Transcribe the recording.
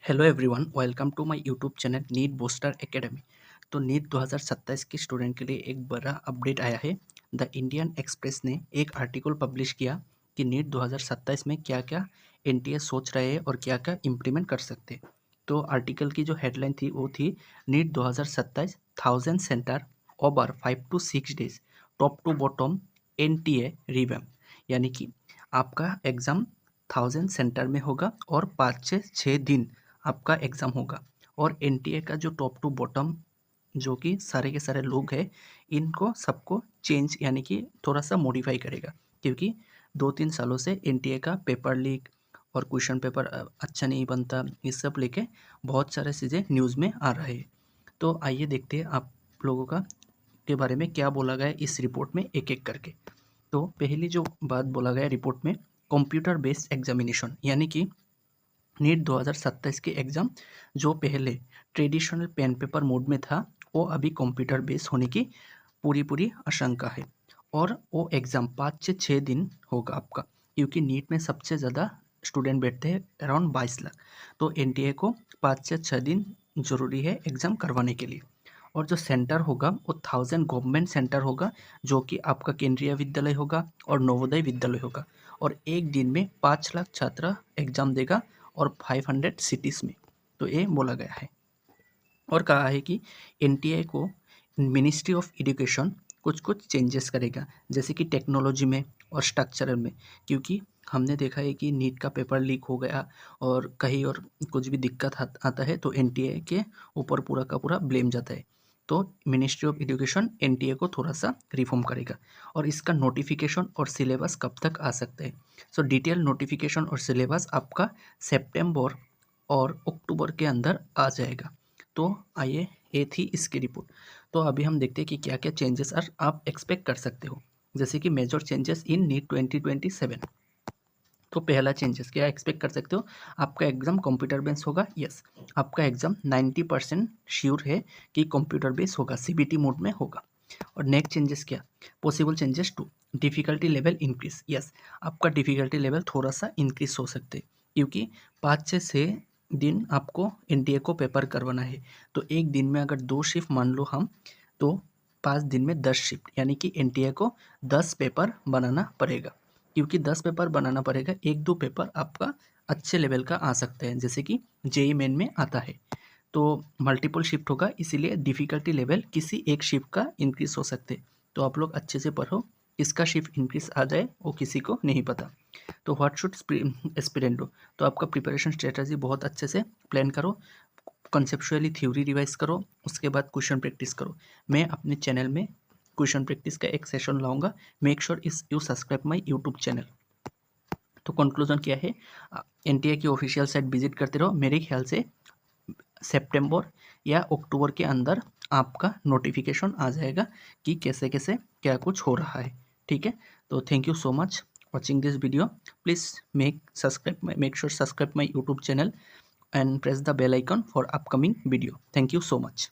Hello everyone, welcome to my YouTube channel NEET booster academy. तो NEET 2027 के student के लिए एक बड़ा अपडेट आया है। द इंडियन एक्सप्रेस ने एक आर्टिकल पब्लिश किया कि नीट 2027 में क्या क्या एनटीए सोच रहे हैं और क्या क्या इम्प्लीमेंट कर सकते हैं। तो आर्टिकल की जो हेडलाइन थी वो थी NEET 2027 1000 centre over 5 to 6 days top to bottom NTA revamp. यानी कि आपका एग्ज़ाम 1000 सेंटर में होगा और 5 से 6 दिन आपका एग्ज़ाम होगा। और एनटीए का जो टॉप टू बॉटम जो कि सारे के सारे लोग हैं, इनको सबको चेंज यानी कि थोड़ा सा मॉडिफाई करेगा, क्योंकि 2-3 सालों से एनटीए का पेपर लीक और क्वेश्चन पेपर अच्छा नहीं बनता, इस सब लेके बहुत सारे चीज़ें न्यूज़ में आ रहे हैं। तो आइए देखते हैं आप लोगों का के बारे में क्या बोला गया है इस रिपोर्ट में एक एक करके। तो पहली जो बात बोला गया रिपोर्ट में, कंप्यूटर बेस्ड एग्जामिनेशन, यानी कि नीट 2027 के एग्ज़ाम जो पहले ट्रेडिशनल पेन पेपर मोड में था, वो अभी कंप्यूटर बेस होने की पूरी आशंका है। और वो एग्ज़ाम 5 से 6 दिन होगा आपका, क्योंकि नीट में सबसे ज़्यादा स्टूडेंट बैठते हैं, अराउंड 22 लाख। तो एनटीए को 5 से 6 दिन ज़रूरी है एग्ज़ाम करवाने के लिए। और जो सेंटर होगा वो 1000 गवर्नमेंट सेंटर होगा, जो कि आपका केंद्रीय विद्यालय होगा और नवोदय विद्यालय होगा। और एक दिन में 5 लाख छात्र एग्ज़ाम देगा और 500 सिटीज़ में। तो ये बोला गया है। और कहा है कि एनटीए को मिनिस्ट्री ऑफ एजुकेशन कुछ चेंजेस करेगा, जैसे कि टेक्नोलॉजी में और स्ट्रक्चरल में, क्योंकि हमने देखा है कि नीट का पेपर लीक हो गया और कहीं और कुछ भी दिक्कत आता है तो एनटीए के ऊपर पूरा का पूरा ब्लेम जाता है। तो मिनिस्ट्री ऑफ एजुकेशन एनटीए को थोड़ा सा रिफॉर्म करेगा। और इसका नोटिफिकेशन और सिलेबस कब तक आ सकते हैं? सो डिटेल नोटिफिकेशन और सिलेबस आपका सितंबर और अक्टूबर के अंदर आ जाएगा। तो आइए, ये थी इसकी रिपोर्ट। तो अभी हम देखते हैं कि क्या क्या चेंजेस आप एक्सपेक्ट कर सकते हो, जैसे कि मेजर चेंजेस इन नीट 2027। तो पहला चेंजेस क्या एक्सपेक्ट कर सकते हो? आपका एग्जाम कंप्यूटर बेस्ड होगा। यस, आपका एग्जाम 90% श्योर है कि कंप्यूटर बेस्ड होगा, सीबीटी मोड में होगा। और नेक्स्ट चेंजेस क्या? Possible changes to difficulty level increase. Yes, आपका डिफ़िकल्टी लेवल थोड़ा सा इंक्रीज हो सकते हैं, क्योंकि 5 से 6 दिन आपको एनटीए को पेपर करवाना है। तो एक दिन में अगर 2 शिफ्ट मान लो हम, तो 5 दिन में 10 शिफ्ट, यानी कि एनटीए को 10 पेपर बनाना पड़ेगा। क्योंकि 10 पेपर बनाना पड़ेगा, 1-2 पेपर आपका अच्छे लेवल का आ सकते हैं, जैसे कि जेईई मेन में आता है। तो मल्टीपल शिफ्ट होगा, इसीलिए डिफ़िकल्टी लेवल किसी एक शिफ्ट का इंक्रीज़ हो सकते हैं। तो आप लोग अच्छे से पढ़ो, किसका शिफ्ट इंक्रीज़ आ जाए वो किसी को नहीं पता। तो व्हाट शुड एस्पिरेंट डू? तो आपका प्रिपरेशन स्ट्रेटजी बहुत अच्छे से प्लान करो, कंसेप्चुअली थ्योरी रिवाइज करो, उसके बाद क्वेश्चन प्रैक्टिस करो। मैं अपने चैनल में क्वेश्चन प्रैक्टिस का एक सेशन लाऊंगा। मेक श्योर इस you subscribe my YouTube channel. तो कंक्लूजन क्या है? एनटीए की ऑफिशियल साइट विजिट करते रहो। मेरे ख्याल से सितंबर या अक्टूबर के अंदर आपका नोटिफिकेशन आ जाएगा कि कैसे कैसे क्या कुछ हो रहा है। ठीक है, तो thank you so much watching this video. Please make sure subscribe my YouTube channel and press the bell icon for upcoming video. Thank you so much.